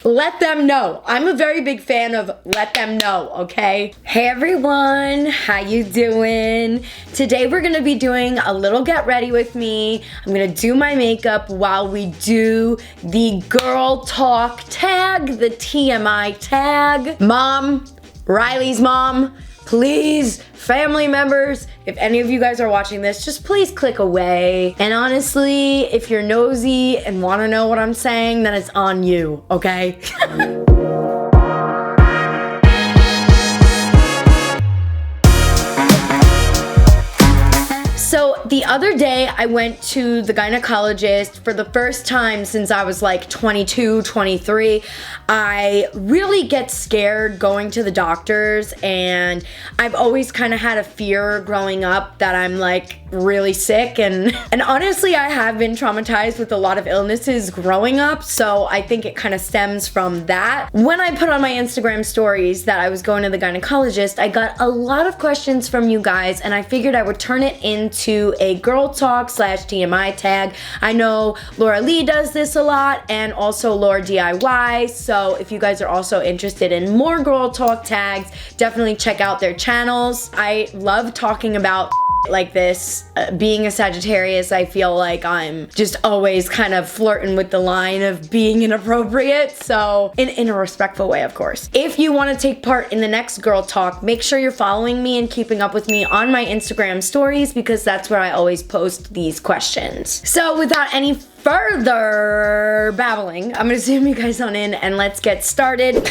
let them know. I'm a very big fan of let them know, okay? Hey everyone, how you doing? Today we're gonna be doing a little get ready with me. I'm gonna do my makeup while we do the girl talk tag, the TMI tag. Mom, Riley's mom, please, family members, if any of you guys are watching this, just please click away. And honestly, if you're nosy and wanna know what I'm saying, then it's on you, okay? So the other day I went to the gynecologist for the first time since I was like 22, 23. I really get scared going to the doctors, and I've always kind of had a fear growing up that I'm like really sick, and honestly I have been traumatized with a lot of illnesses growing up, so I think it kind of stems from that. When I put on my Instagram stories that I was going to the gynecologist, I got a lot of questions from you guys, and I figured I would turn it into a girl talk / TMI tag. I know Laura Lee does this a lot, and also Laura DIY, so if you guys are also interested in more girl talk tags, definitely check out their channels. I love talking about like this. Being a Sagittarius, I feel like I'm just always kind of flirting with the line of being inappropriate, so in a respectful way, of course. If you want to take part in the next girl talk, make sure you're following me and keeping up with me on my Instagram stories, because that's where I always post these questions. So without any further babbling, I'm gonna zoom you guys on in and let's get started.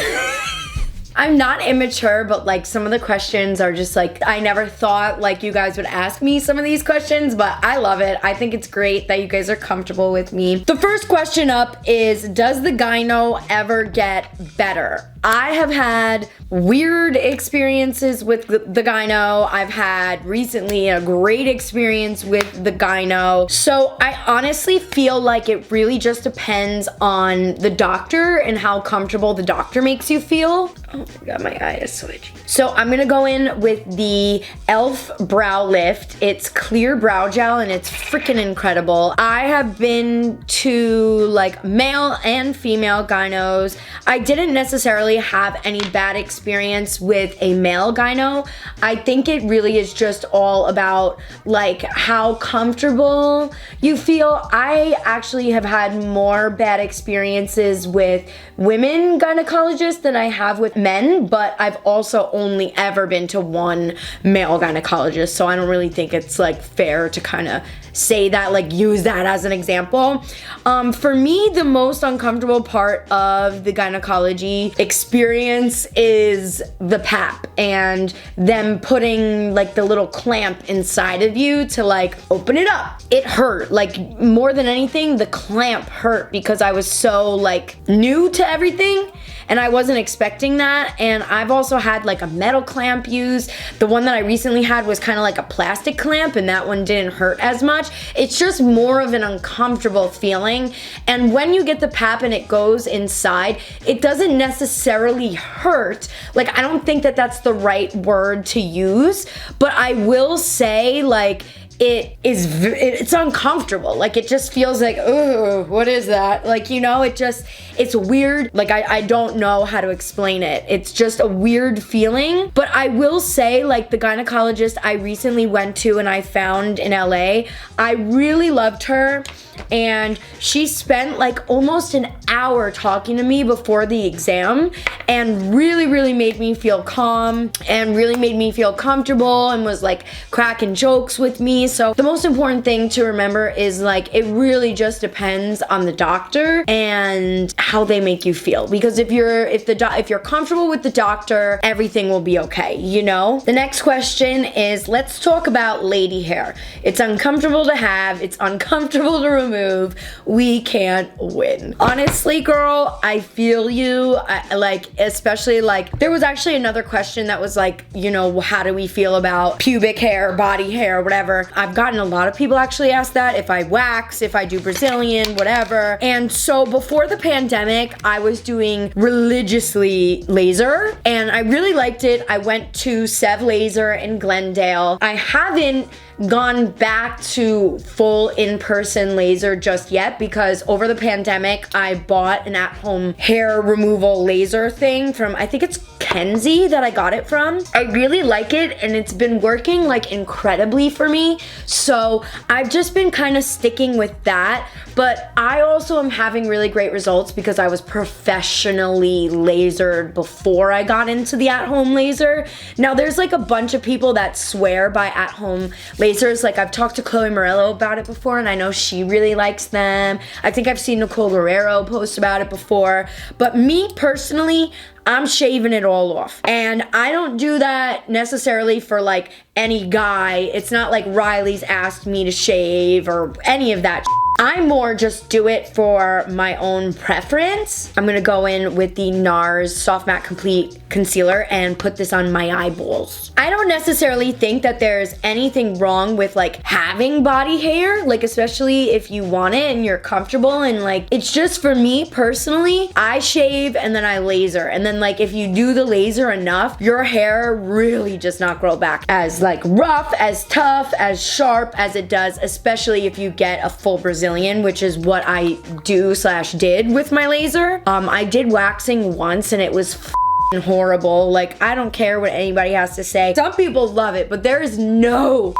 I'm not immature, but like some of the questions are just like, I never thought like you guys would ask me some of these questions, but I love it. I think it's great that you guys are comfortable with me. The first question up is, does the gyno ever get better? I have had weird experiences with the gyno. I've had recently a great experience with the gyno. So I honestly feel like it really just depends on the doctor and how comfortable the doctor makes you feel. Oh my god, my eye is switching. So I'm gonna go in with the e.l.f. Brow Lift. It's clear brow gel and it's freaking incredible. I have been to like male and female gynos. I didn't necessarily have any bad experience with a male gyno. I think it really is just all about like how comfortable you feel. I actually have had more bad experiences with women gynecologists than I have with men, but I've also only ever been to one male gynecologist, so I don't really think it's like fair to kind of say that, like use that as an example. For me, the most uncomfortable part of the gynecology experience is the pap and them putting like the little clamp inside of you to like open it up. It hurt, like more than anything, the clamp hurt because I was so like new to everything and I wasn't expecting that. And I've also had like a metal clamp used. The one that I recently had was kind of like a plastic clamp, and that one didn't hurt as much. It's just more of an uncomfortable feeling. And when you get the pap and it goes inside, it doesn't necessarily hurt. Like, I don't think that that's the right word to use, but I will say like it's uncomfortable. Like it just feels like, oh, what is that? Like, you know, it's weird. Like I don't know how to explain it. It's just a weird feeling. But I will say, like, the gynecologist I recently went to and I found in LA, I really loved her. And she spent like almost an hour talking to me before the exam and really made me feel calm and really made me feel comfortable and was like cracking jokes with me. So the most important thing to remember is like it really just depends on the doctor and how they make you feel, because if you're comfortable with the doctor, everything will be okay, you know? The next question is, let's talk about lady hair. It's uncomfortable to have, it's uncomfortable to remove. We can't win. Honestly, girl, I feel you. Especially like, there was actually another question that was like, you know, how do we feel about pubic hair, body hair, whatever. I've gotten a lot of people actually ask that, if I wax, if I do Brazilian, whatever. And so before the pandemic, I was doing religiously laser, and I really liked it. I went to Sev Laser in Glendale. I haven't gone back to full in-person laser just yet because over the pandemic I bought an at-home hair removal laser thing from, I think it's Kenzie that I got it from. I really like it and it's been working like incredibly for me, so I've just been kind of sticking with that. But I also am having really great results because I was professionally lasered before I got into the at-home laser. Now there's like a bunch of people that swear by at-home lasers. Like I've talked to Chloe Morello about it before and I know she really likes them. I think I've seen Nicole Guerrero post about it before. But me personally, I'm shaving it all off. And I don't do that necessarily for like any guy. It's not like Riley's asked me to shave or any of that. I more just do it for my own preference. I'm gonna go in with the Nars Soft Matte Complete Concealer and put this on my eyeballs. I don't necessarily think that there's anything wrong with like having body hair, like especially if you want it and you're comfortable, and like it's just for me personally, I shave and then I laser, and then like if you do the laser enough, your hair really does not grow back as like rough, as tough, as sharp as it does, especially if you get a full Brazilian, which is what I do / did with my laser. I did waxing once and it was horrible. Like I don't care what anybody has to say. Some people love it, but there is no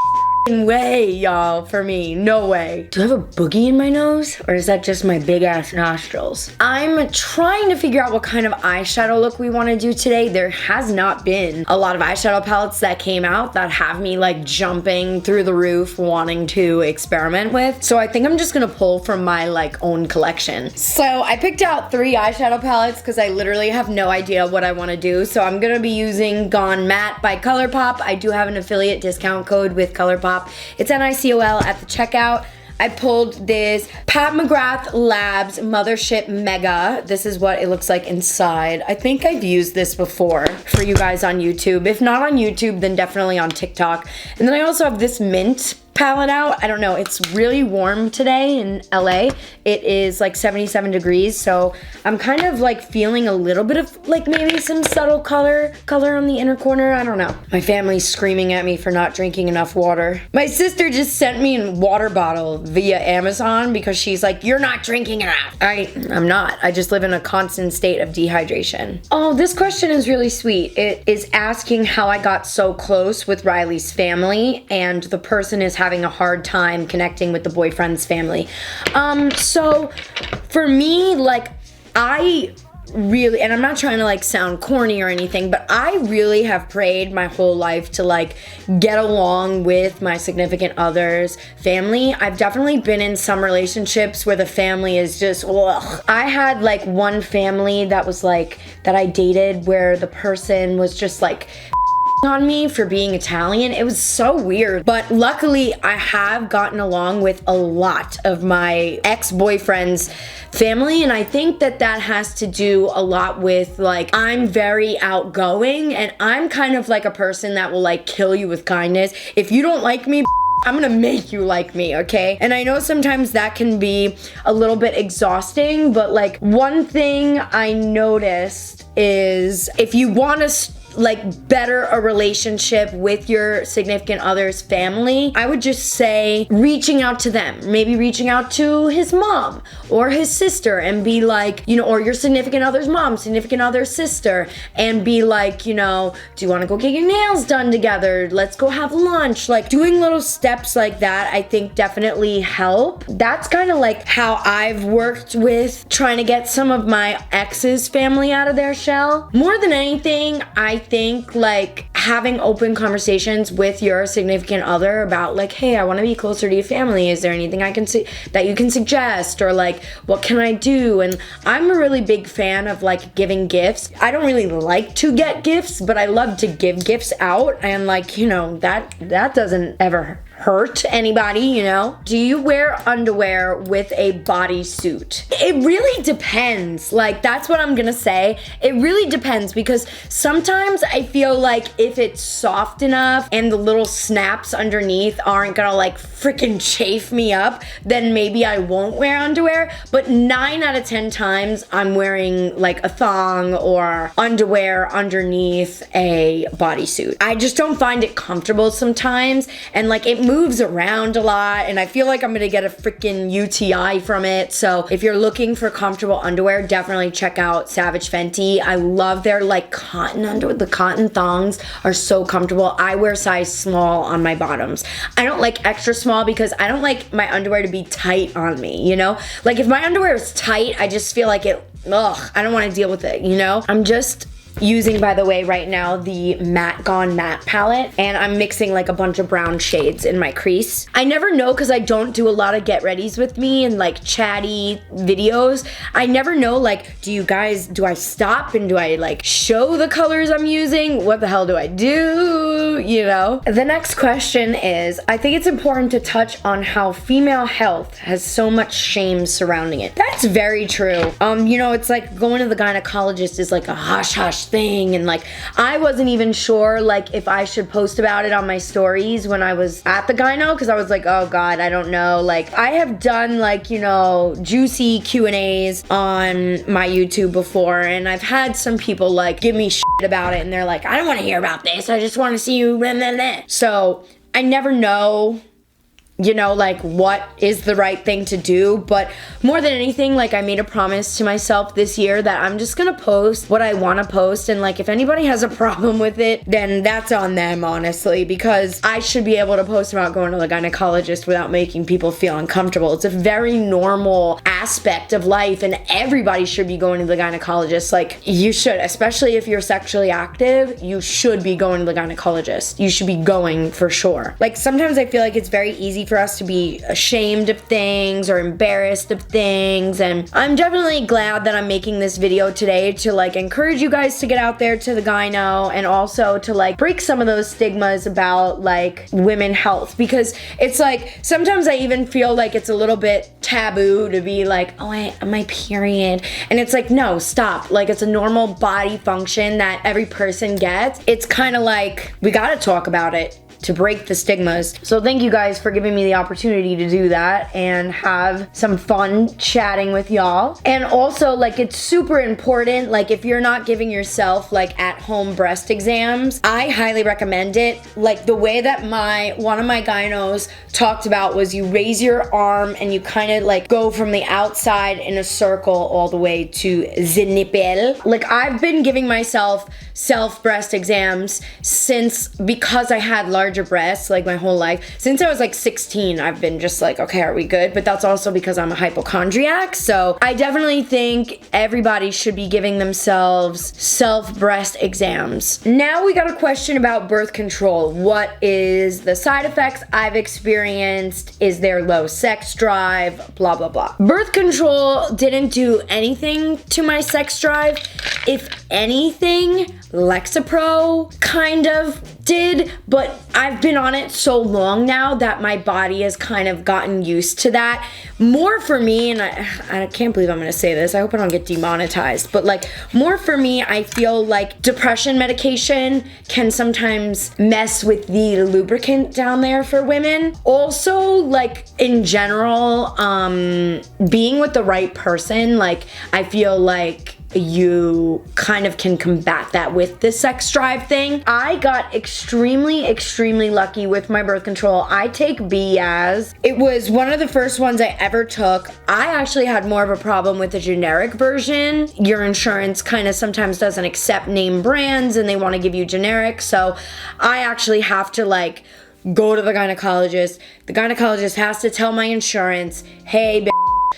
way, y'all, for me. No way. Do I have a boogie in my nose? Or is that just my big ass nostrils? I'm trying to figure out what kind of eyeshadow look we want to do today. There has not been a lot of eyeshadow palettes that came out that have me like jumping through the roof wanting to experiment with. So I think I'm just gonna pull from my like own collection. So I picked out 3 eyeshadow palettes because I literally have no idea what I want to do. So I'm gonna be using Gone Matte by ColourPop. I do have an affiliate discount code with ColourPop. It's NICOL at the checkout. I pulled this Pat McGrath Labs Mothership Mega. This is what it looks like inside. I think I've used this before for you guys on YouTube. If not on YouTube, then definitely on TikTok. And then I also have this mint palette out. I don't know, it's really warm today in LA. It is like 77 degrees, so I'm kind of like feeling a little bit of like maybe some subtle color on the inner corner. I don't know. My family's screaming at me for not drinking enough water. My sister just sent me a water bottle via Amazon because she's like, you're not drinking enough. I'm not. I just live in a constant state of dehydration. Oh, this question is really sweet. It is asking how I got so close with Riley's family, and the person is having a hard time connecting with the boyfriend's family. So for me, like I really, and I'm not trying to like sound corny or anything, but I really have prayed my whole life to like get along with my significant other's family. I've definitely been in some relationships where the family is just, ugh. I had like one family that was like, that I dated where the person was just like on me for being Italian. It was so weird, but luckily I have gotten along with a lot of my ex-boyfriend's family, and I think that that has to do a lot with like I'm very outgoing, and I'm kind of like a person that will like kill you with kindness. If you don't like me, I'm gonna make you like me, okay? And I know sometimes that can be a little bit exhausting, but like one thing I noticed is if you want to like better a relationship with your significant other's family, I would just say reaching out to them, maybe reaching out to his mom or his sister and be like, you know, or your significant other's mom, significant other's sister, and be like, you know, do you want to go get your nails done together? Let's go have lunch. Like doing little steps like that, I think definitely help. That's kind of like how I've worked with trying to get some of my ex's family out of their shell. More than anything, I think like having open conversations with your significant other about like, hey, I want to be closer to your family. Is there anything I can see that you can suggest, or like, what can I do? And I'm a really big fan of like giving gifts. I don't really like to get gifts, but I love to give gifts out, and like, you know, that doesn't ever hurt anybody, you know? Do you wear underwear with a bodysuit? It really depends. Like, that's what I'm gonna say. It really depends, because sometimes I feel like if it's soft enough and the little snaps underneath aren't gonna like freaking chafe me up, then maybe I won't wear underwear. But 9 out of 10 times I'm wearing like a thong or underwear underneath a bodysuit. I just don't find it comfortable sometimes, and like it moves around a lot, and I feel like I'm gonna get a freaking UTI from it. So if you're looking for comfortable underwear, definitely check out Savage Fenty. I love their like cotton underwear. The cotton thongs are so comfortable. I wear size small on my bottoms. I don't like extra small because I don't like my underwear to be tight on me, you know? Like if my underwear is tight, I just feel like it, ugh, I don't want to deal with it, you know? I'm just using, by the way, right now the Matte Gone Matte palette, and I'm mixing like a bunch of brown shades in my crease. I never know, because I don't do a lot of get readies with me and like chatty videos. I never know, like, do I stop and do I like show the colors I'm using? What the hell do I do? You know? The next question is, I think it's important to touch on how female health has so much shame surrounding it. That's very true. You know, it's like going to the gynecologist is like a hush hush thing, and like I wasn't even sure like if I should post about it on my stories when I was at the gyno, because I was like, oh god, I don't know. Like I have done like, you know, juicy Q&As on my YouTube before, and I've had some people like give me shit about it, and they're like, I don't want to hear about this, I just want to see you blah, blah, blah. So I never know, you know, like what is the right thing to do. But more than anything, like I made a promise to myself this year that I'm just gonna post what I want to post, and like if anybody has a problem with it, then that's on them, honestly, because I should be able to post about going to the gynecologist without making people feel uncomfortable. It's a very normal aspect of life, and everybody should be going to the gynecologist. Like you should, especially if you're sexually active, you should be going to the gynecologist. You should be going for sure. Like sometimes I feel like it's very easy for us to be ashamed of things or embarrassed of things, and I'm definitely glad that I'm making this video today to like encourage you guys to get out there to the gyno, and also to like break some of those stigmas about like women health, because it's like sometimes I even feel like it's a little bit taboo to be like, oh, my period, and it's like, no, stop. Like it's a normal body function that every person gets. It's kind of like we gotta talk about it to break the stigmas. So thank you guys for giving me the opportunity to do that and have some fun chatting with y'all. And also, like, it's super important, like if you're not giving yourself like at-home breast exams, I highly recommend it. Like the way that one of my gynos talked about was you raise your arm and you kind of like go from the outside in a circle all the way to the nipple. Like I've been giving myself self breast exams because I had larger breasts like my whole life. Since I was like 16, I've been just like, okay, are we good? But that's also because I'm a hypochondriac. So I definitely think everybody should be giving themselves self breast exams. Now we got a question about birth control. What is the side effects I've experienced? Is there low sex drive? Blah, blah, blah. Birth control didn't do anything to my sex drive. If anything, Lexapro kind of did, but I've been on it so long now that my body has kind of gotten used to that. More for me, and I can't believe I'm gonna say this, I hope I don't get demonetized, but like more for me, I feel like depression medication can sometimes mess with the lubricant down there for women. Also, like in general, being with the right person, like I feel like you kind of can combat that with the sex drive thing. I got extremely lucky with my birth control. I take Biaz. It was one of the first ones I ever took. I actually had more of a problem with the generic version. Your insurance kind of sometimes doesn't accept name brands and they want to give you generic, so I actually have to like go to the gynecologist. The gynecologist has to tell my insurance, hey,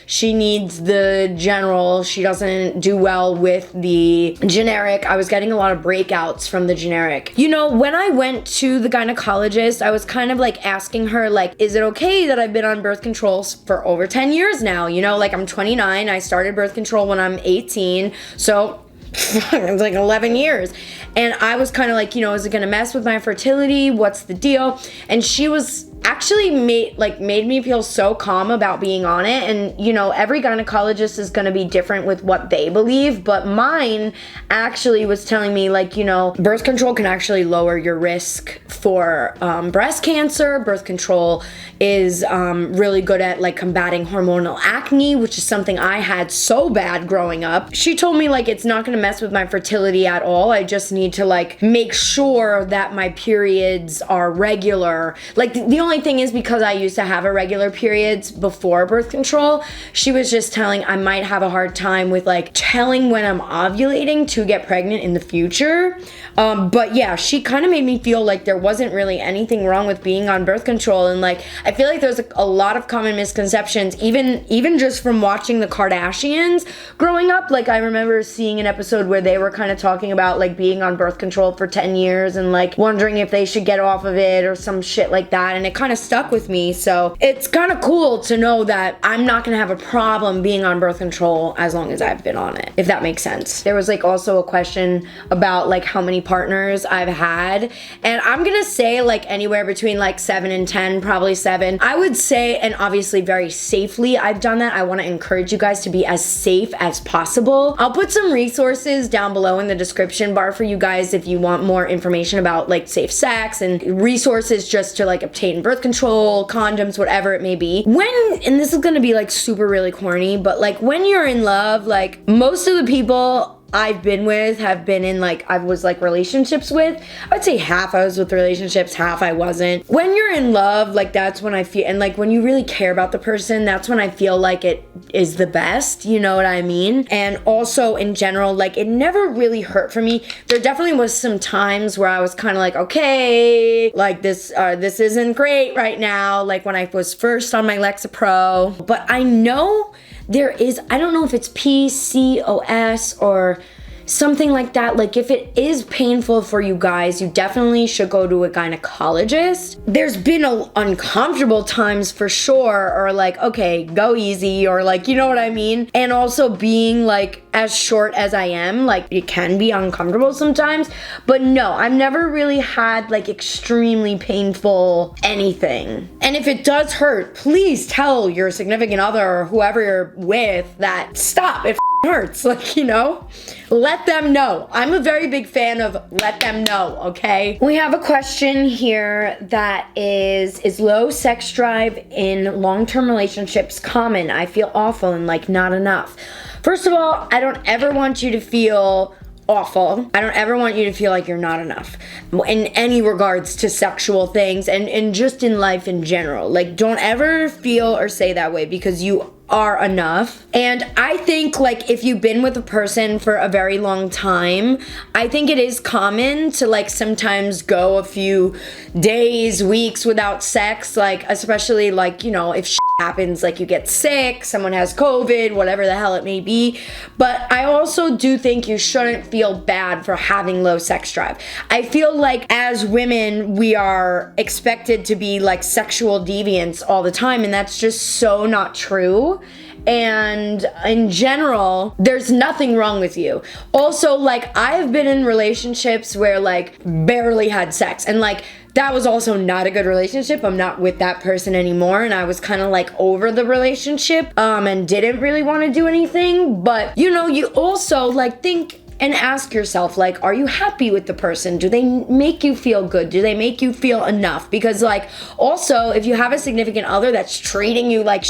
she needs the general. She doesn't do well with the generic. I was getting a lot of breakouts from the generic. You know, when I went to the gynecologist, I was kind of like asking her, like, is it okay that I've been on birth control for over 10 years now? You know, like I'm 29. I started birth control when I'm 18. So it's like 11 years. And I was kind of like, you know, is it gonna mess with my fertility? What's the deal? And she was actually made me feel so calm about being on it. And you know, every gynecologist is going to be different with what they believe, but mine actually was telling me, like, you know, birth control can actually lower your risk for breast cancer. Birth control is really good at like combating hormonal acne, which is something I had so bad growing up. She told me like it's not going to mess with my fertility at all. I just need to like make sure that my periods are regular. Like the only thing is, because I used to have irregular periods before birth control, she was just telling I might have a hard time with like telling when I'm ovulating to get pregnant in the future. But yeah, she kind of made me feel like there wasn't really anything wrong with being on birth control. And like, I feel like there's a lot of common misconceptions, even just from watching the Kardashians growing up. Like I remember seeing an episode where they were kind of talking about like being on birth control for 10 years and like wondering if they should get off of it or some shit like that. And it kind of stuck with me. So it's kind of cool to know that I'm not going to have a problem being on birth control as long as I've been on it, if that makes sense. There was like also a question about like how many partners I've had, and I'm gonna say like anywhere between like 7 and 10, probably 7. I would say, and obviously very safely I've done that. I want to encourage you guys to be as safe as possible. I'll put some resources down below in the description bar for you guys if you want more information about like safe sex and resources just to like obtain birth control, condoms, whatever it may be. And this is gonna be like super really corny, but like when you're in love, like most of the people I've been with have been in like, I was like relationships with, I'd say half I was with relationships, half I wasn't. When you're in love, like that's when I feel, and like when you really care about the person, that's when I feel like it is the best, you know what I mean? And also in general, like it never really hurt for me. There definitely was some times where I was kind of like, okay, like this isn't great right now, like when I was first on my Lexapro. But I know there is, I don't know if it's PCOS or something like that. Like if it is painful for you guys, you definitely should go to a gynecologist. There's been uncomfortable times for sure, or like, okay, go easy, or like, you know what I mean? And also being like as short as I am, like it can be uncomfortable sometimes, but no, I've never really had like extremely painful anything. And if it does hurt, please tell your significant other or whoever you're with that stop, it hurts, like, you know, let them know. I'm a very big fan of let them know, okay? We have a question here that is low sex drive in long-term relationships common? I feel awful and like not enough. First of all, I don't ever want you to feel awful. I don't ever want you to feel like you're not enough in any regards to sexual things and just in life in general. Like don't ever feel or say that way, because you are enough. And I think like if you've been with a person for a very long time, I think it is common to like sometimes go a few days, weeks without sex, like especially like, you know, if shit happens, like you get sick, someone has COVID, whatever the hell it may be. But I also do think you shouldn't feel bad for having low sex drive. I feel like as women, we are expected to be like sexual deviants all the time, and that's just so not true. And in general, there's nothing wrong with you. Also, like I've been in relationships where like barely had sex, and like that was also not a good relationship. I'm not with that person anymore, and I was kind of like over the relationship and didn't really want to do anything. But you know, you also like think and ask yourself, like, are you happy with the person? Do they make you feel good? Do they make you feel enough? Because like also, if you have a significant other that's treating you like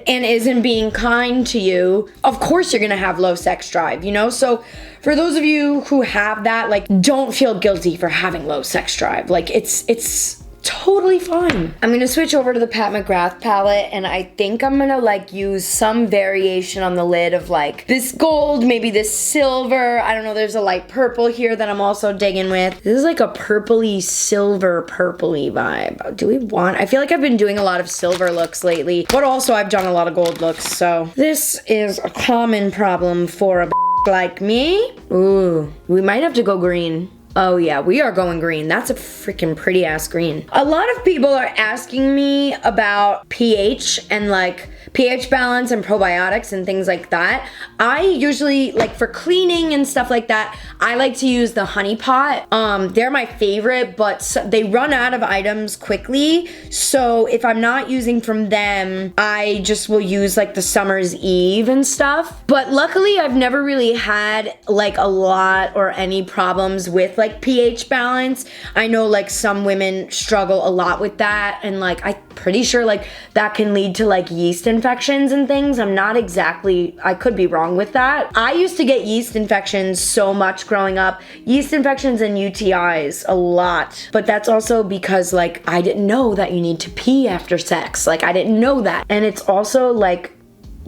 and isn't being kind to you, of course you're gonna have low sex drive, you know? So for those of you who have that, like, don't feel guilty for having low sex drive. Like, it's totally fine. I'm gonna switch over to the Pat McGrath palette, and I think I'm gonna like use some variation on the lid of like this gold, maybe this silver. I don't know, there's a light purple here that I'm also digging with. This is like a purpley, silver, purpley vibe. Do we want, I feel like I've been doing a lot of silver looks lately, but also I've done a lot of gold looks, so this is a common problem for a like me. Ooh, we might have to go green. Oh yeah, we are going green. That's a freaking pretty ass green. A lot of people are asking me about pH and like pH balance and probiotics and things like that. I usually, like for cleaning and stuff like that, I like to use the Honey Pot. They're my favorite, but they run out of items quickly. So if I'm not using from them, I just will use like the Summer's Eve and stuff. But luckily I've never really had like a lot or any problems with like pH balance. I know like some women struggle a lot with that, and like I'm pretty sure like that can lead to like yeast infections and things. I'm not exactly, I could be wrong with that. I used to get yeast infections so much growing up. Yeast infections and UTIs a lot. But that's also because like I didn't know that you need to pee after sex. Like I didn't know that. And it's also like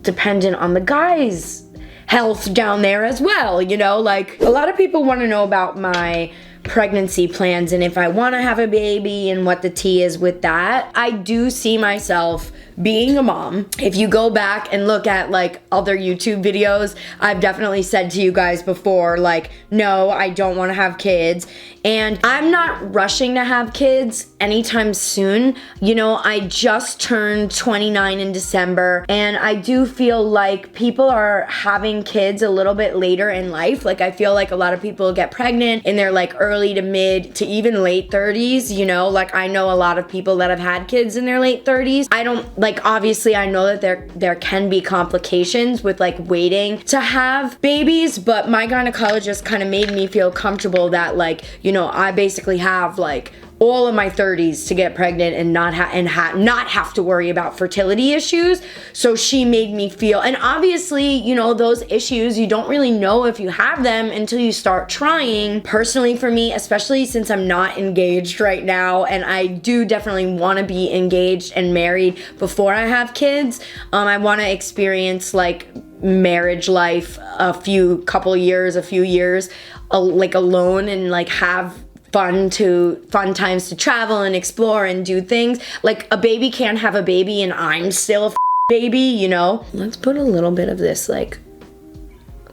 dependent on the guy's health down there as well, you know? Like a lot of people want to know about my pregnancy plans and if I want to have a baby and what the tea is with that. I do see myself being a mom. If you go back and look at like other YouTube videos, I've definitely said to you guys before, like, no, I don't want to have kids. And I'm not rushing to have kids anytime soon. You know, I just turned 29 in December, and I do feel like people are having kids a little bit later in life. Like I feel like a lot of people get pregnant in their like early to mid to even late 30s, you know? Like I know a lot of people that have had kids in their late 30s. I don't, like obviously I know that there can be complications with like waiting to have babies, but my gynecologist kind of made me feel comfortable that like, you know, I basically have like all of my 30s to get pregnant and not have to worry about fertility issues. So she made me feel, and obviously, you know, those issues, you don't really know if you have them until you start trying. Personally for me, especially since I'm not engaged right now, and I do definitely want to be engaged and married before I have kids, I want to experience like marriage life a few years like alone, and like have fun times to travel and explore and do things. Like a baby can't have a baby and I'm still a baby, you know? Let's put a little bit of this like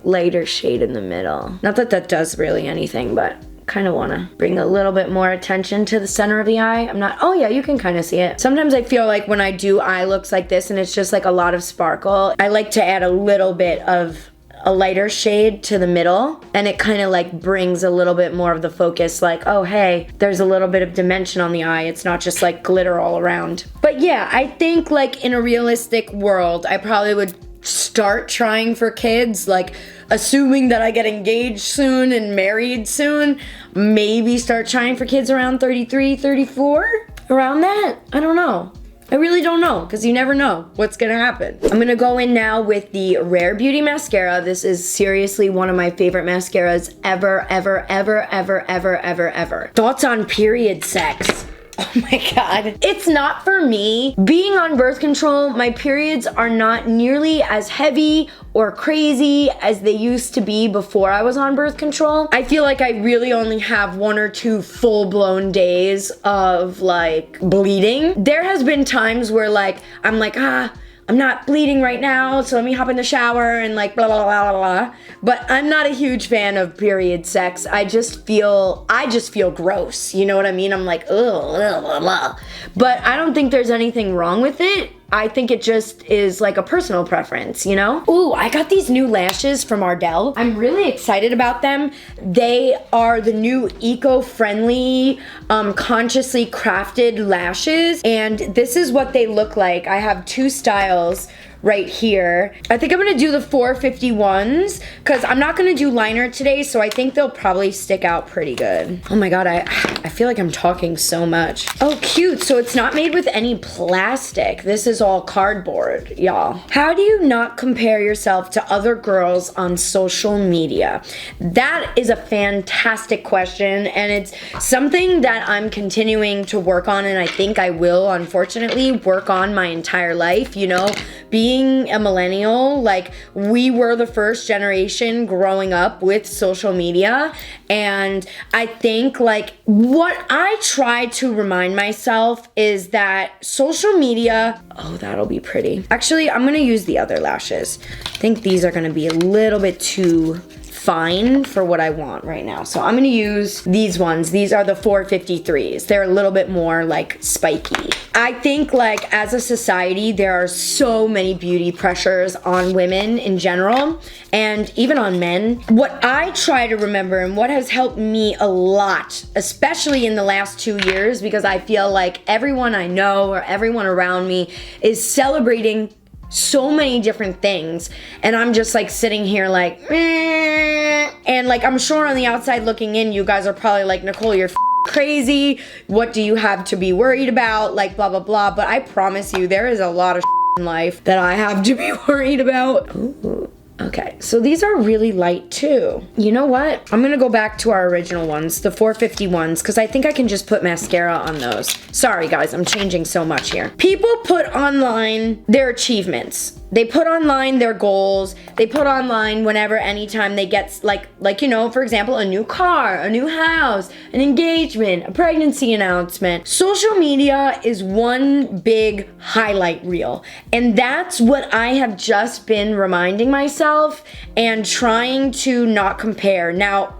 lighter shade in the middle. Not that that does really anything, but kind of want to bring a little bit more attention to the center of the eye. Oh yeah, you can kind of see it. Sometimes I feel like when I do eye looks like this and it's just like a lot of sparkle, I like to add a little bit of a lighter shade to the middle, and it kind of like brings a little bit more of the focus, like, oh hey, there's a little bit of dimension on the eye. It's not just like glitter all around. But yeah, I think like in a realistic world, I probably would start trying for kids, like assuming that I get engaged soon and married soon, maybe start trying for kids around 33, 34, around that. I don't know. I really don't know, because you never know what's gonna happen. I'm gonna go in now with the Rare Beauty mascara. This is seriously one of my favorite mascaras ever, ever, ever, ever, ever, ever, ever. Thoughts on period sex? Oh my God. It's not for me. Being on birth control, my periods are not nearly as heavy or crazy as they used to be before I was on birth control. I feel like I really only have 1 or 2 full-blown days of like bleeding. There has been times where like, I'm like, I'm not bleeding right now, so let me hop in the shower and like blah, blah, blah, blah, blah. But I'm not a huge fan of period sex. I just feel gross. You know what I mean? I'm like, ugh, blah, blah, blah. But I don't think there's anything wrong with it. I think it just is like a personal preference, you know? Ooh, I got these new lashes from Ardell. I'm really excited about them. They are the new eco-friendly, consciously crafted lashes, and this is what they look like. I have 2 styles right here. I think I'm gonna do the 451s because I'm not gonna do liner today, so I think they'll probably stick out pretty good. Oh my God, I feel like I'm talking so much. Oh, cute. So it's not made with any plastic. This is all cardboard, y'all. How do you not compare yourself to other girls on social media? That is a fantastic question, and it's something that I'm continuing to work on, and I think I will, unfortunately, work on my entire life, you know? Being a millennial, like we were the first generation growing up with social media, and I think like what I try to remind myself is that social media, oh, that'll be pretty. Actually, I'm gonna use the other lashes. I think these are gonna be a little bit too fine for what I want right now. So I'm gonna use these ones. These are the 453s. They're a little bit more like spiky. I think like as a society, there are so many beauty pressures on women in general and even on men. What I try to remember and what has helped me a lot, especially in the last 2 years, because I feel like everyone I know or everyone around me is celebrating so many different things, and I'm just like sitting here like, and like I'm sure on the outside looking in, you guys are probably like, Nicole, you're crazy. What do you have to be worried about? Like blah blah blah. But I promise you, there is a lot of in life that I have to be worried about. Ooh. Okay, so these are really light too. You know what? I'm gonna go back to our original ones, the 450 ones, because I think I can just put mascara on those. Sorry guys, I'm changing so much here. People put online their achievements. They put online their goals. They put online whenever, anytime they get like, you know, for example, a new car, a new house, an engagement, a pregnancy announcement. Social media is one big highlight reel. And that's what I have just been reminding myself and trying to not compare. Now,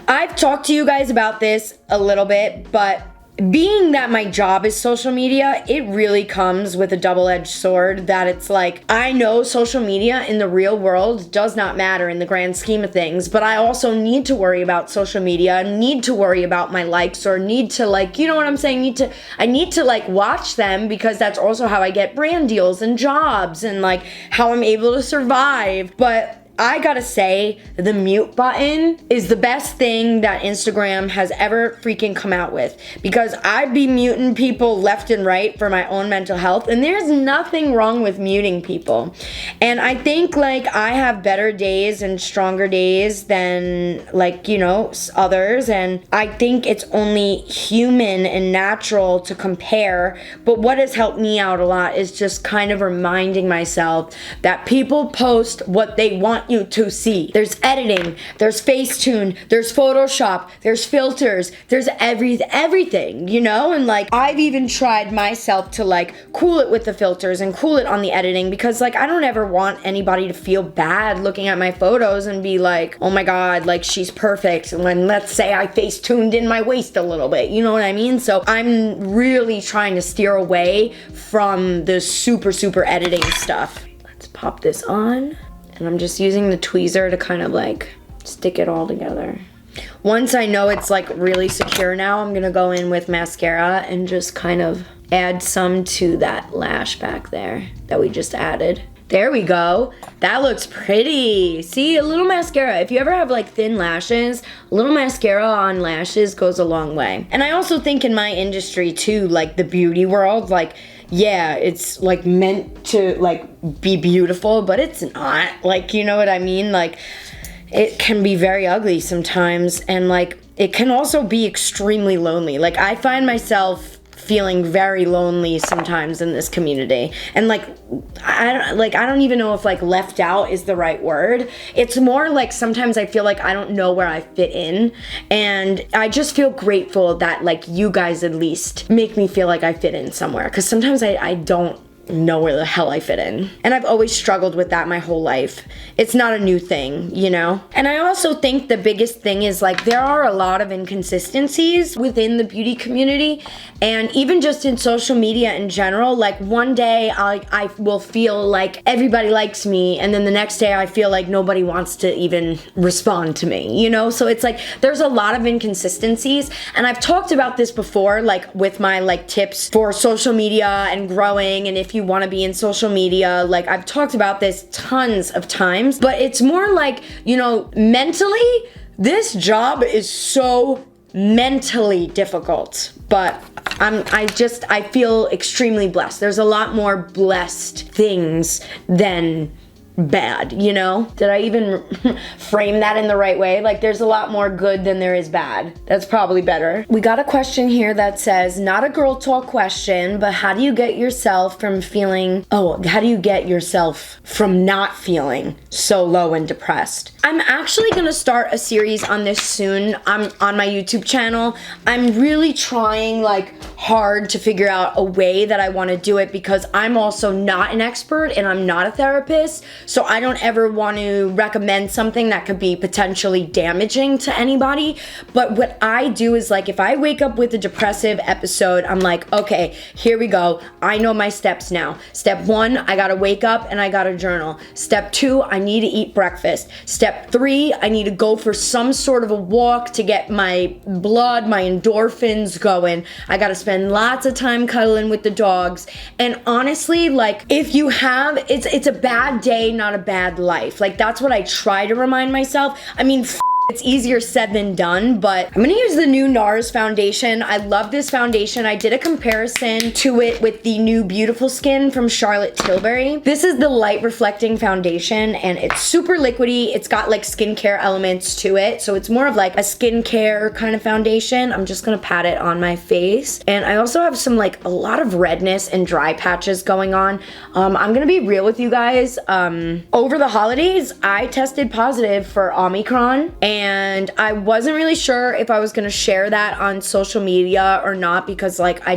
I've talked to you guys about this a little bit, but being that my job is social media, it really comes with a double-edged sword that it's like, I know social media in the real world does not matter in the grand scheme of things, but I also need to worry about social media, need to worry about my likes, or need to like, you know what I'm saying? I need to like watch them, because that's also how I get brand deals and jobs and like how I'm able to survive. But I gotta say, the mute button is the best thing that Instagram has ever freaking come out with, because I'd be muting people left and right for my own mental health, and there's nothing wrong with muting people. And I think like I have better days and stronger days than like, you know, others, and I think it's only human and natural to compare. But what has helped me out a lot is just kind of reminding myself that people post what they want you to see. There's editing, there's Facetune, there's Photoshop, there's filters, there's everything, you know? And like I've even tried myself to like cool it with the filters and cool it on the editing, because like I don't ever want anybody to feel bad looking at my photos and be like, oh my god, like she's perfect, when let's say I Facetuned in my waist a little bit, you know what I mean? So I'm really trying to steer away from the super editing stuff. Let's pop this on. And I'm just using the tweezer to kind of like stick it all together. Once I know it's like really secure now, I'm gonna go in with mascara and just kind of add some to that lash back there that we just added. There we go. That looks pretty. See, a little mascara. If you ever have like thin lashes, a little mascara on lashes goes a long way. And I also think in my industry too, like the beauty world, like yeah, it's like meant to like be beautiful, but it's not. Like, you know what I mean? Like it can be very ugly sometimes, and like it can also be extremely lonely. Like I find myself feeling very lonely sometimes in this community, and like I don't even know if like left out is the right word. It's more like sometimes I feel like I don't know where I fit in, and I just feel grateful that like you guys at least make me feel like I fit in somewhere, because sometimes I don't know where the hell I fit in. And I've always struggled with that my whole life. It's not a new thing, you know? And I also think the biggest thing is like there are a lot of inconsistencies within the beauty community, and even just in social media in general. Like one day I will feel like everybody likes me, and then the next day I feel like nobody wants to even respond to me, you know? So it's like there's a lot of inconsistencies, and I've talked about this before, like with my like tips for social media and growing, and if you want to be in social media, like I've talked about this tons of times, but it's more like, you know, mentally, this job is so mentally difficult, but I feel extremely blessed. There's a lot more blessed things than bad, you know? Did I even frame that in the right way? Like there's a lot more good than there is bad. That's probably better. We got a question here that says, not a girl talk question, but how do you get yourself from not feeling so low and depressed? I'm actually gonna start a series on this soon. I'm on my YouTube channel. I'm really trying like hard to figure out a way that I want to do it, because I'm also not an expert and I'm not a therapist. so I don't ever want to recommend something that could be potentially damaging to anybody. But what I do is, like, if I wake up with a depressive episode, I'm like, okay, here we go. I know my steps now. Step 1, I gotta wake up and I gotta journal. Step 2, I need to eat breakfast. Step 3, I need to go for some sort of a walk to get my blood, my endorphins going. I gotta spend lots of time cuddling with the dogs. And honestly, like, if you have, it's a bad day, not a bad life. Like, that's what I try to remind myself. I mean, it's easier said than done, but I'm gonna use the new Nars foundation. I love this foundation. I did a comparison to it with the new Beautiful Skin from Charlotte Tilbury. This is the light reflecting foundation, and it's super liquidy. It's got like skincare elements to it, so it's more of like a skincare kind of foundation. I'm just gonna pat it on my face. And I also have some, like, a lot of redness and dry patches going on. I'm gonna be real with you guys. Over the holidays, I tested positive for Omicron, and I wasn't really sure if I was gonna share that on social media or not, because, like, I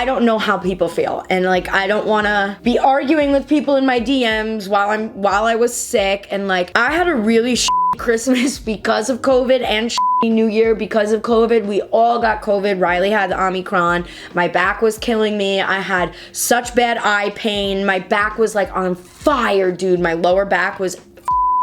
don't know how people feel, and, like, I don't wanna be arguing with people in my DMs while I was sick. And, like, I had a really Christmas because of COVID and New Year because of COVID. We all got COVID. Riley had the Omicron. My back was killing me. I had such bad eye pain. My back was like on fire, dude. My lower back was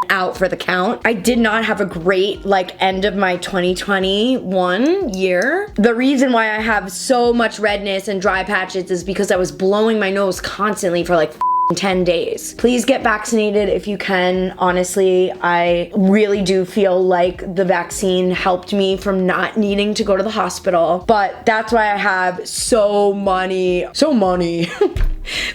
out for the count. I did not have a great, like, end of my 2021 year. The reason why I have so much redness and dry patches is because I was blowing my nose constantly for like 10 days. Please get vaccinated if you can. Honestly, I really do feel like the vaccine helped me from not needing to go to the hospital. But that's why I have so many.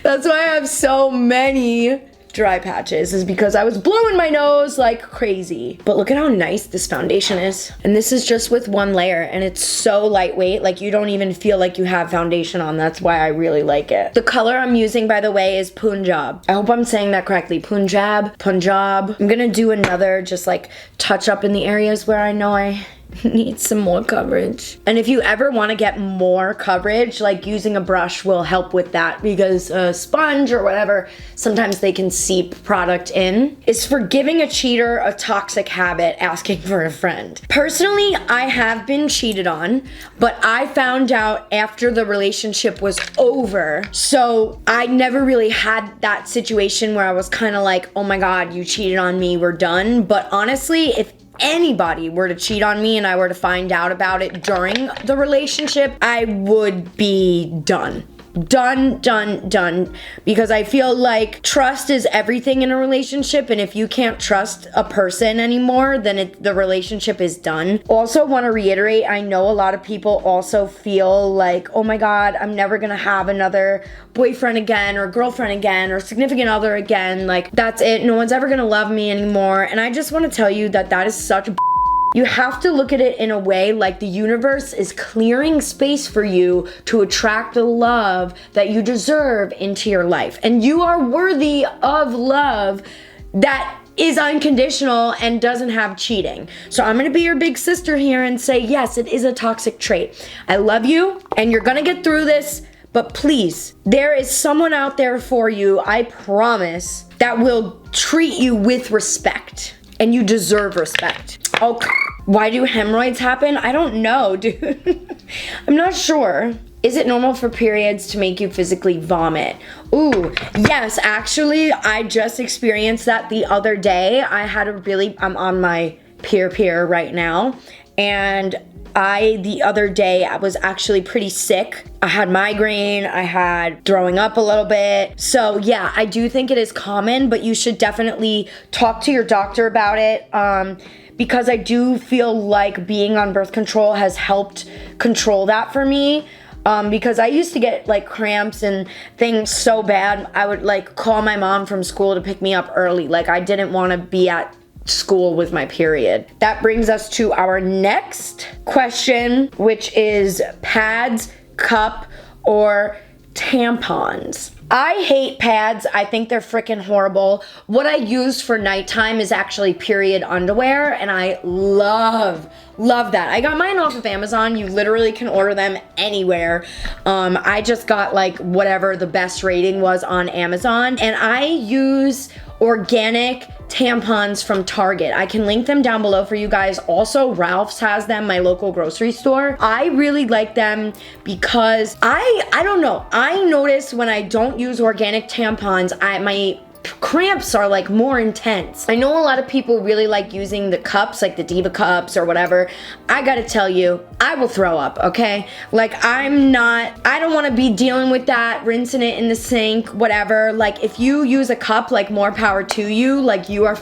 That's why I have so many dry patches, is because I was blowing my nose like crazy. But look at how nice this foundation is. And this is just with one layer, and it's so lightweight, like you don't even feel like you have foundation on. That's why I really like it. The color I'm using, by the way, is Punjab. I hope I'm saying that correctly. Punjab. I'm gonna do another just like touch up in the areas where I know I need some more coverage. And if you ever want to get more coverage, like, using a brush will help with that, because a sponge or whatever, sometimes they can seep product in. Is forgiving a cheater a toxic habit? Asking for a friend. Personally, I have been cheated on, but I found out after the relationship was over. So I never really had that situation where I was kind of like, oh my God, you cheated on me, we're done. But honestly, if anybody were to cheat on me and I were to find out about it during the relationship, I would be done. Done. Because I feel like trust is everything in a relationship, and if you can't trust a person anymore, then the relationship is done. Also want to reiterate, I know a lot of people also feel like, oh my God, I'm never gonna have another boyfriend again or girlfriend again or significant other again. Like, that's it. No one's ever gonna love me anymore. And I just want to tell you that is such You have to look at it in a way like the universe is clearing space for you to attract the love that you deserve into your life. And you are worthy of love that is unconditional and doesn't have cheating. So I'm gonna be your big sister here and say, yes, it is a toxic trait. I love you, and you're gonna get through this, but please, there is someone out there for you, I promise, that will treat you with respect. And you deserve respect. Oh, why do hemorrhoids happen? I don't know, dude. I'm not sure. Is it normal for periods to make you physically vomit? Ooh, yes, actually, I just experienced that the other day. I'm on my peer right now, and the other day, I was actually pretty sick. I had migraine, I had throwing up a little bit. So yeah, I do think it is common, but you should definitely talk to your doctor about it, because I do feel like being on birth control has helped control that for me. Because I used to get like cramps and things so bad, I would like call my mom from school to pick me up early. Like, I didn't want to be at school with my period. That brings us to our next question, which is pads, cup, or tampons. I hate pads. I think they're freaking horrible. What I use for nighttime is actually period underwear, and I love that. I got mine off of Amazon. You literally can order them anywhere. I just got like whatever the best rating was on Amazon, and I use organic tampons from Target. I can link them down below for you guys. Also, Ralph's has them, my local grocery store. I really like them because I don't know. I notice when I don't use organic tampons, my cramps are like more intense. I know a lot of people really like using the cups, like the Diva cups or whatever. I gotta tell you, I will throw up, okay? Like I don't wanna be dealing with that, rinsing it in the sink, whatever. Like if you use a cup, like more power to you, like you are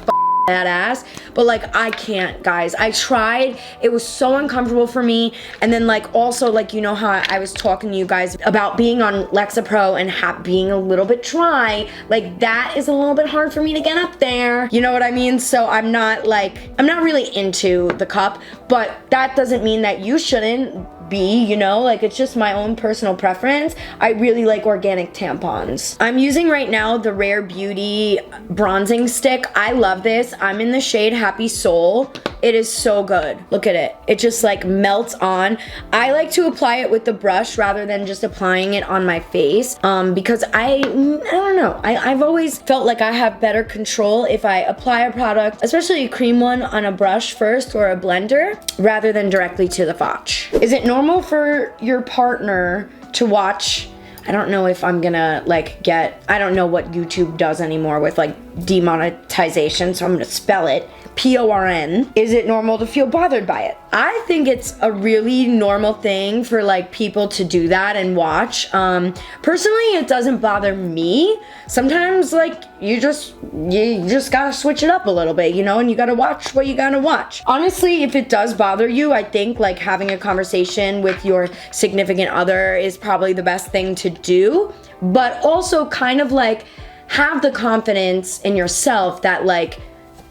badass, but like I can't, guys. I tried, it was so uncomfortable for me. And then like also, like, you know how I was talking to you guys about being on Lexapro and being a little bit dry, like that is a little bit hard for me to get up there, you know what I mean? So I'm not really into the cup, but that doesn't mean that you shouldn't be, you know, like it's just my own personal preference. I really like organic tampons. I'm using right now the Rare Beauty bronzing stick. I love this. I'm in the shade Happy Soul. It is so good. Look at it. It just like melts on. I like to apply it with the brush rather than just applying it on my face because I don't know. I've always felt like I have better control if I apply a product, especially a cream one, on a brush first or a blender rather than directly to the fotch. Is it normal for your partner to watch? I don't know if I'm gonna like I don't know what YouTube does anymore with like demonetization, so I'm gonna spell it PORN. Is it normal to feel bothered by it? I think it's a really normal thing for like people to do that and watch. Personally, it doesn't bother me. Sometimes like you just gotta switch it up a little bit, you know, and you gotta watch what you gotta watch. Honestly, if it does bother you, I think like having a conversation with your significant other is probably the best thing to do, but also kind of like have the confidence in yourself that like,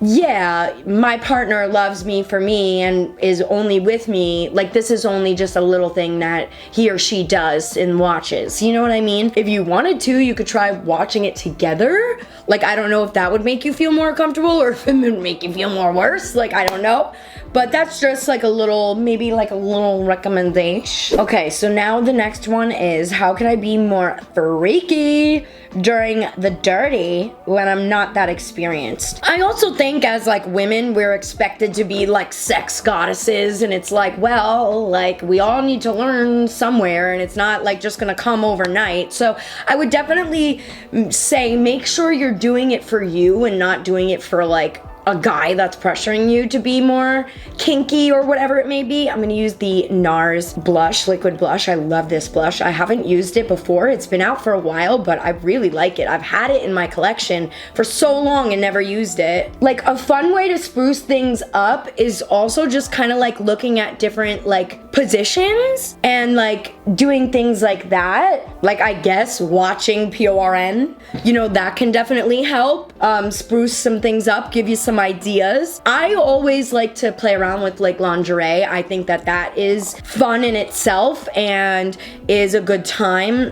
yeah, my partner loves me for me and is only with me. Like this is only just a little thing that he or she does and watches. You know what I mean? If you wanted to, you could try watching it together. Like, I don't know if that would make you feel more comfortable or if it would make you feel more worse. Like, I don't know. But that's just like a little, maybe like a little recommendation. Okay, so now the next one is how can I be more freaky during the dirty when I'm not that experienced? I also think as like women, we're expected to be like sex goddesses, and it's like, well, like we all need to learn somewhere, and it's not like just gonna come overnight. So I would definitely say make sure you're doing it for you and not doing it for like a guy that's pressuring you to be more kinky or whatever it may be. I'm gonna use the Nars blush, liquid blush. I love this blush. I haven't used it before. It's been out for a while, but I really like it. I've had it in my collection for so long and never used it. Like a fun way to spruce things up is also just kind of like looking at different like positions and like doing things like that. Like I guess watching PORN, you know, that can definitely help spruce some things up, give you some ideas. I always like to play around with like lingerie. I think that that is fun in itself and is a good time.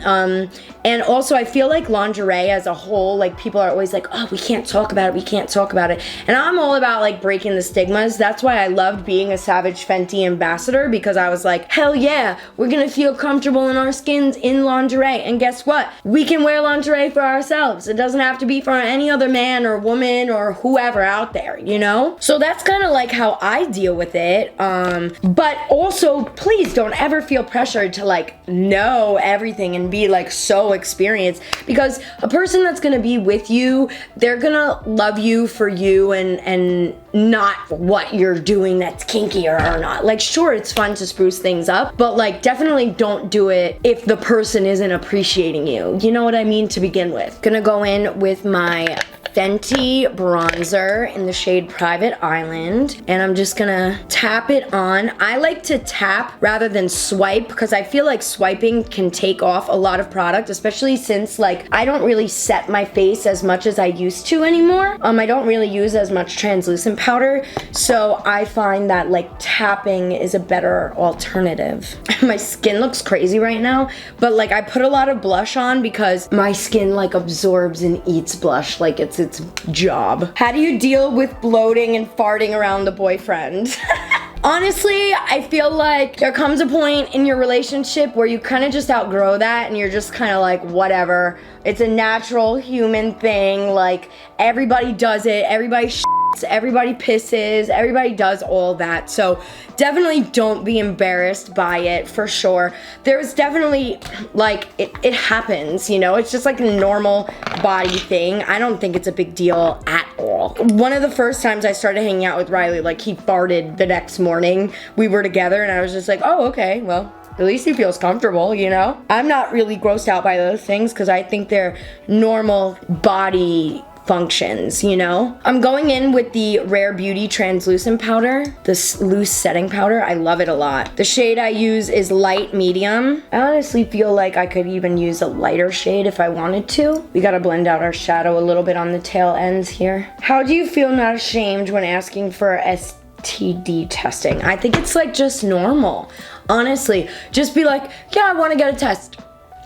And also I feel like lingerie as a whole, like people are always like, oh, we can't talk about it, we can't talk about it. And I'm all about like breaking the stigmas. That's why I loved being a Savage Fenty ambassador, because I was like, hell yeah, we're gonna feel comfortable in our skins in lingerie. And guess what? We can wear lingerie for ourselves. It doesn't have to be for any other man or woman or whoever out there, you know? So that's kind of like how I deal with it. But also, please don't ever feel pressured to like know everything and be like so experienced, because a person that's gonna be with you, they're gonna love you for you and not what you're doing that's kinky or not. Like sure, it's fun to spruce things up, but like definitely don't do it if the person isn't appreciating you. You know what I mean? To begin with. Gonna go in with my Fenty bronzer in the shade Private Island, and I'm just gonna tap it on. I like to tap rather than swipe because I feel like swiping can take off a lot of product, especially since like I don't really set my face as much as I used to anymore. I don't really use as much translucent powder, so I find that like tapping is a better alternative. My skin looks crazy right now, but like I put a lot of blush on because my skin like absorbs and eats blush like it's its job. How do you deal with bloating and farting around the boyfriend? Honestly, I feel like there comes a point in your relationship where you kind of just outgrow that and you're just kind of like, whatever. It's a natural human thing. Like, everybody does it. Everybody shits, everybody pisses, everybody does all that. So definitely don't be embarrassed by it, for sure. There's definitely, like, it happens, you know? It's just like a normal body thing. I don't think it's a big deal at all. One of the first times I started hanging out with Riley, like, he farted the next morning. We were together and I was just like, oh, okay, well, at least he feels comfortable, you know? I'm not really grossed out by those things because I think they're normal body functions, you know? I'm going in with the Rare Beauty translucent powder, this loose setting powder. I love it a lot. The shade I use is light medium. I honestly feel like I could even use a lighter shade if I wanted to. We gotta blend out our shadow a little bit on the tail ends here. How do you feel not ashamed when asking for STD testing? I think it's like just normal. Honestly, just be like, yeah, I wanna get a test.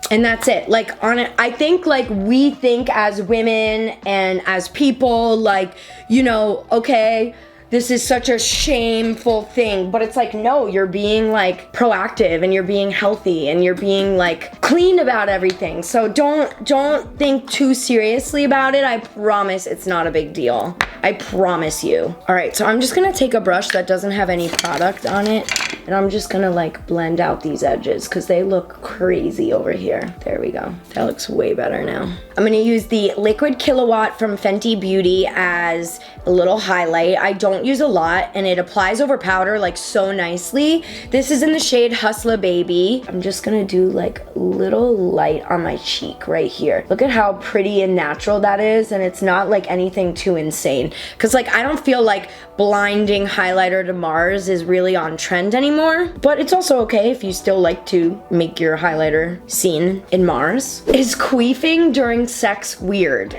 And that's it. Like, on it, I think, like, we think as women and as people, like, you know, okay, this is such a shameful thing, but it's like, no, you're being like proactive and you're being healthy and you're being like clean about everything. So don't think too seriously about it. I promise it's not a big deal. I promise you. All right, so I'm just gonna take a brush that doesn't have any product on it and I'm just gonna like blend out these edges because they look crazy over here. There we go. That looks way better now. I'm gonna use the Liquid Kilowatt from Fenty Beauty as a little highlight. I don't use a lot and it applies over powder like so nicely. This is in the shade Hustla Baby. I'm just gonna do like a little light on my cheek right here. Look at how pretty and natural that is, and it's not like anything too insane. Cause like I don't feel like blinding highlighter to Mars is really on trend anymore, but it's also okay if you still like to make your highlighter seen in Mars. Is queefing during sex weird?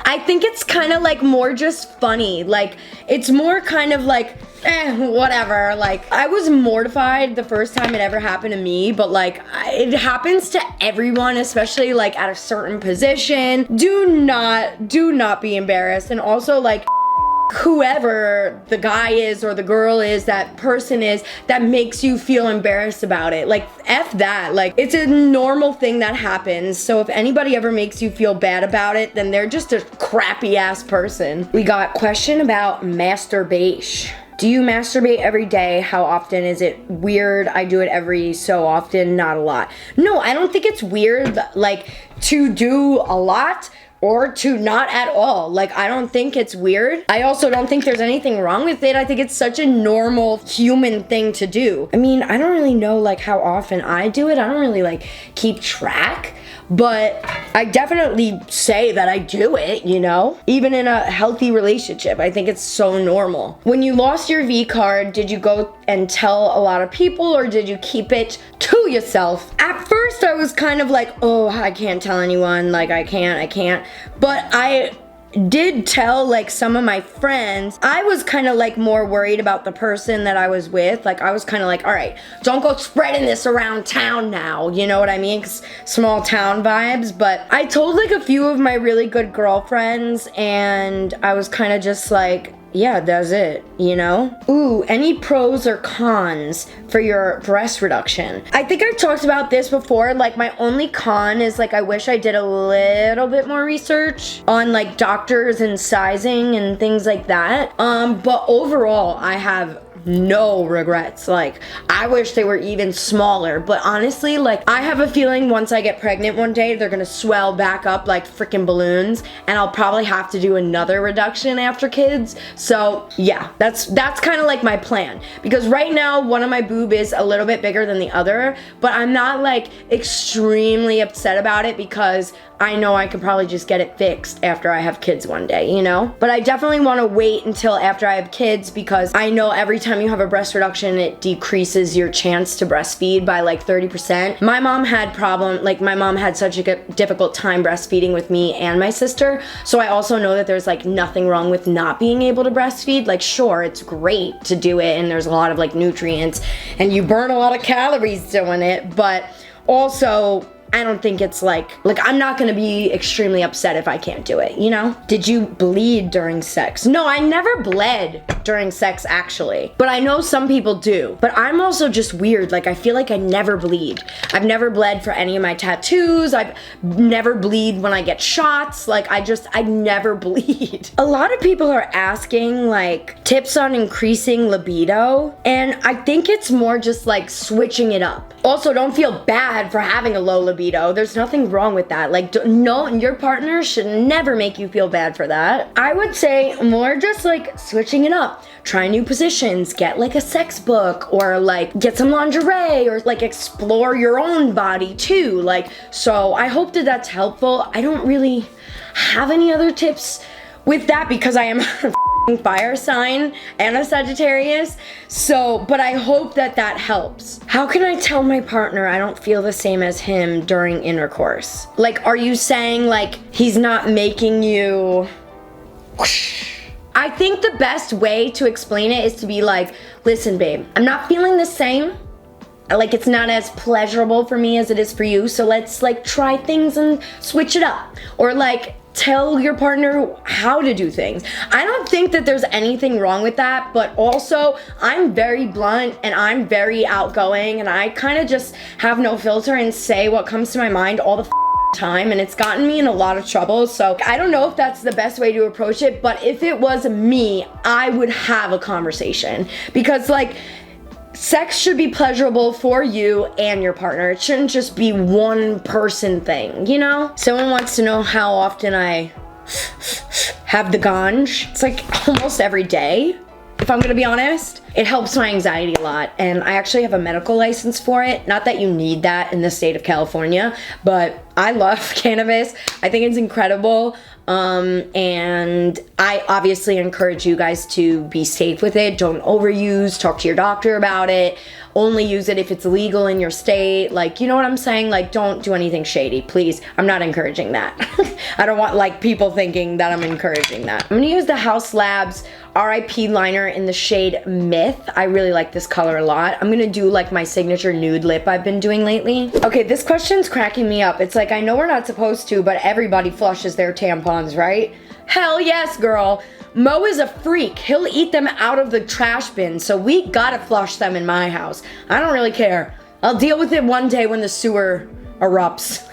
I think it's kind of like more just funny. Like, it's more kind of like, whatever. Like, I was mortified the first time it ever happened to me, but like, it happens to everyone, especially like at a certain position. Do not be embarrassed. And also like, whoever the guy is or the girl is, that person is, that makes you feel embarrassed about it. Like, F that. Like, it's a normal thing that happens. So if anybody ever makes you feel bad about it, then they're just a crappy ass person. We got question about masturbation. Do you masturbate every day? How often? Is it weird? I do it every so often, not a lot. No, I don't think it's weird, like, to do a lot or to not at all. Like, I don't think it's weird. I also don't think there's anything wrong with it. I think it's such a normal human thing to do. I mean, I don't really know like how often I do it. I don't really like keep track, but I definitely say that I do it, you know? Even in a healthy relationship, I think it's so normal. When you lost your V card, did you go and tell a lot of people or did you keep it to yourself? At first I was kind of like, oh, I can't tell anyone, like I can't. But I did tell like some of my friends. I was kind of like more worried about the person that I was with. Like, I was kind of like, all right, don't go spreading this around town now, you know what I mean? 'Cause small town vibes. But I told like a few of my really good girlfriends and I was kind of just like, yeah, that's it, you know? Ooh, any pros or cons for your breast reduction? I think I've talked about this before. Like, my only con is like I wish I did a little bit more research on like doctors and sizing and things like that. But overall, I have no regrets. Like, I wish they were even smaller, but honestly, like, I have a feeling once I get pregnant one day, they're gonna swell back up like freaking balloons, and I'll probably have to do another reduction after kids. So yeah, that's kind of like my plan, because right now one of my boob is a little bit bigger than the other, but I'm not like extremely upset about it because I know I could probably just get it fixed after I have kids one day, you know? But I definitely want to wait until after I have kids because I know every time you have a breast reduction, it decreases your chance to breastfeed by like 30%. My mom had such a difficult time breastfeeding with me and my sister. So I also know that there's like nothing wrong with not being able to breastfeed. Like, sure, it's great to do it and there's a lot of like nutrients and you burn a lot of calories doing it, but also I don't think it's like I'm not gonna be extremely upset if I can't do it, you know? Did you bleed during sex? No, I never bled during sex actually, but I know some people do. But I'm also just weird, like I feel like I never bleed. I've never bled for any of my tattoos. I've never bleed when I get shots. Like I never bleed. A lot of people are asking like tips on increasing libido, and I think it's more just like switching it up. Also, don't feel bad for having a low libido. There's nothing wrong with that. Like, no, your partner should never make you feel bad for that. I would say more just like switching it up. Try new positions, get like a sex book, or like get some lingerie, or like explore your own body too. Like, so I hope that that's helpful. I don't really have any other tips with that because I am a fire sign and a Sagittarius, so, but I hope that that helps. How can I tell my partner I don't feel the same as him during intercourse? Like, are you saying like he's not making you whoosh? I think the best way to explain it is to be like, listen babe, I'm not feeling the same. Like, it's not as pleasurable for me as it is for you, so let's like try things and switch it up. Or like, tell your partner how to do things. I don't think that there's anything wrong with that, but also I'm very blunt and I'm very outgoing, and I kind of just have no filter and say what comes to my mind all the time, and it's gotten me in a lot of trouble. So I don't know if that's the best way to approach it, but if it was me, I would have a conversation, because like, sex should be pleasurable for you and your partner. It shouldn't just be one person thing, you know? Someone wants to know how often I have the ganj. It's like almost every day, if I'm gonna be honest. It helps my anxiety a lot, and I actually have a medical license for it. Not that you need that in the state of California, but I love cannabis. I think it's incredible. And I obviously encourage you guys to be safe with it. Don't overuse, talk to your doctor about it. Only use it if it's legal in your state. Like, you know what I'm saying? Like, don't do anything shady, please. I'm not encouraging that. I don't want like people thinking that I'm encouraging that. I'm gonna use the House Labs RIP liner in the shade Myth. I really like this color a lot. I'm gonna do like my signature nude lip I've been doing lately. Okay, this question's cracking me up. It's like, I know we're not supposed to, but everybody flushes their tampons, right? Hell yes, girl. Mo is a freak. He'll eat them out of the trash bin, so we gotta flush them in my house. I don't really care. I'll deal with it one day when the sewer erupts.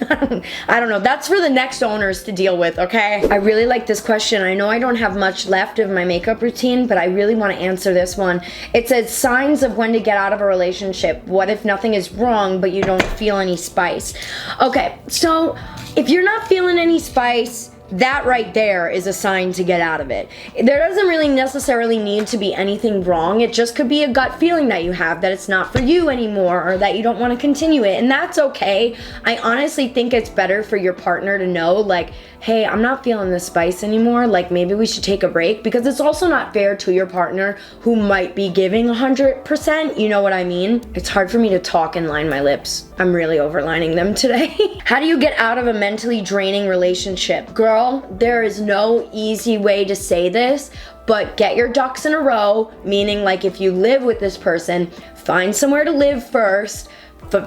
I don't know. That's for the next owners to deal with, okay? I really like this question. I know I don't have much left of my makeup routine, but I really want to answer this one. It says, signs of when to get out of a relationship. What if nothing is wrong, but you don't feel any spice? Okay, so if you're not feeling any spice, that right there is a sign to get out of it. There doesn't really necessarily need to be anything wrong. It just could be a gut feeling that you have that it's not for you anymore, or that you don't want to continue it, and that's okay. I honestly think it's better for your partner to know, like, hey, I'm not feeling this spice anymore, like maybe we should take a break, because it's also not fair to your partner who might be giving 100%, you know what I mean? It's hard for me to talk and line my lips. I'm really overlining them today. How do you get out of a mentally draining relationship? Girl, there is no easy way to say this, but get your ducks in a row, meaning like if you live with this person, find somewhere to live first,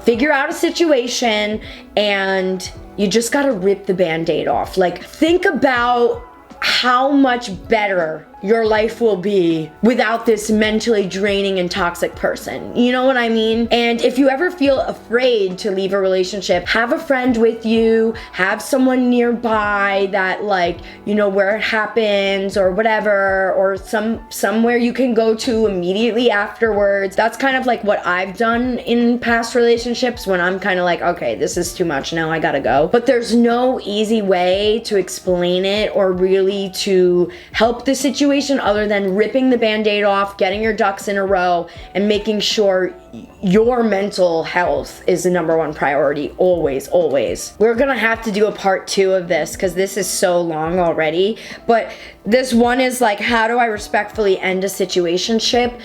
figure out a situation, and you just gotta rip the band-aid off. Like, think about how much better your life will be without this mentally draining and toxic person. You know what I mean? And if you ever feel afraid to leave a relationship, have a friend with you, have someone nearby that, like, you know, where it happens or whatever, or somewhere you can go to immediately afterwards. That's kind of like what I've done in past relationships when I'm kind of like, okay, this is too much now, I gotta go. But there's no easy way to explain it or really to help the situation other than ripping the band-aid off, getting your ducks in a row, and making sure your mental health is the #1 priority, always, always. We're gonna have to do a part 2 of this because this is so long already, but this one is like, how do I respectfully end a situationship?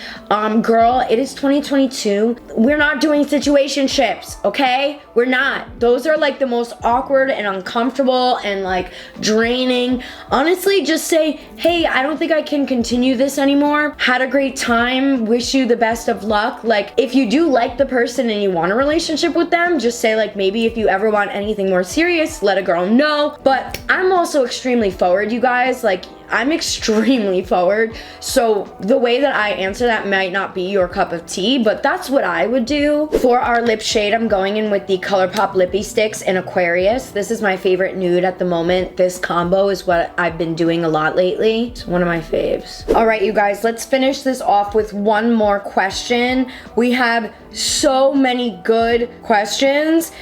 Girl, it is 2022. We're not doing situationships, okay? We're not. Those are like the most awkward and uncomfortable and like draining. Honestly, just say, hey, I don't think I can continue this anymore. Had a great time. Wish you the best of luck. Like, if you you do like the person and you want a relationship with them, just say like, maybe if you ever want anything more serious, let a girl know. But I'm also extremely forward, you guys. Like, I'm extremely forward, so the way that I answer that might not be your cup of tea, but that's what I would do. For our lip shade, I'm going in with the ColourPop Lippy Sticks in Aquarius. This is my favorite nude at the moment. This combo is what I've been doing a lot lately. It's one of my faves. All right, you guys, let's finish this off with one more question. We have so many good questions,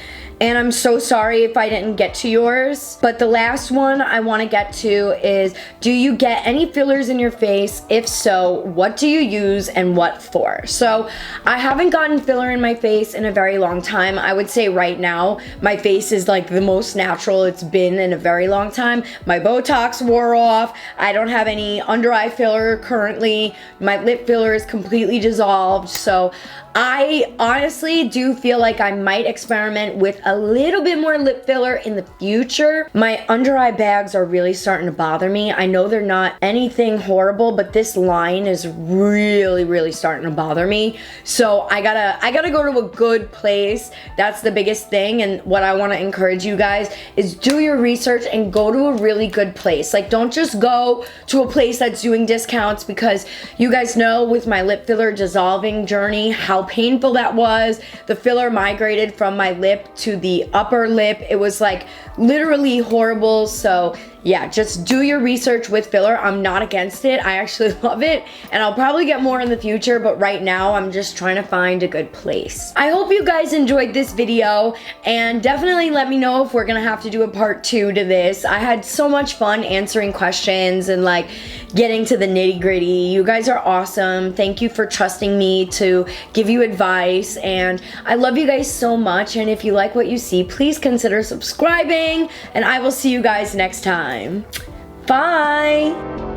and I'm so sorry if I didn't get to yours. But the last one I want to get to is, do you get any fillers in your face? If so, what do you use and what for? So I haven't gotten filler in my face in a very long time. I would say right now, my face is like the most natural it's been in a very long time. My Botox wore off. I don't have any under eye filler currently. My lip filler is completely dissolved. So I honestly do feel like I might experiment with a little bit more lip filler in the future. My under eye bags are really starting to bother me. I know they're not anything horrible, but this line is really starting to bother me. So I gotta go to a good place. That's the biggest thing. And what I want to encourage you guys is do your research and go to a really good place. Like, don't just go to a place that's doing discounts, because you guys know with my lip filler dissolving journey how painful that was. The filler migrated from my lip to the upper lip. It was like literally horrible. So yeah, just do your research with filler. I'm not against it. I actually love it, and I'll probably get more in the future, but right now I'm just trying to find a good place. I hope you guys enjoyed this video, and definitely let me know if we're gonna have to do a part 2 to this. I had so much fun answering questions and like getting to the nitty-gritty. You guys are awesome. Thank you for trusting me to give you advice, and I love you guys so much. And if you like what you see, please consider subscribing, and I will see you guys next time. Bye.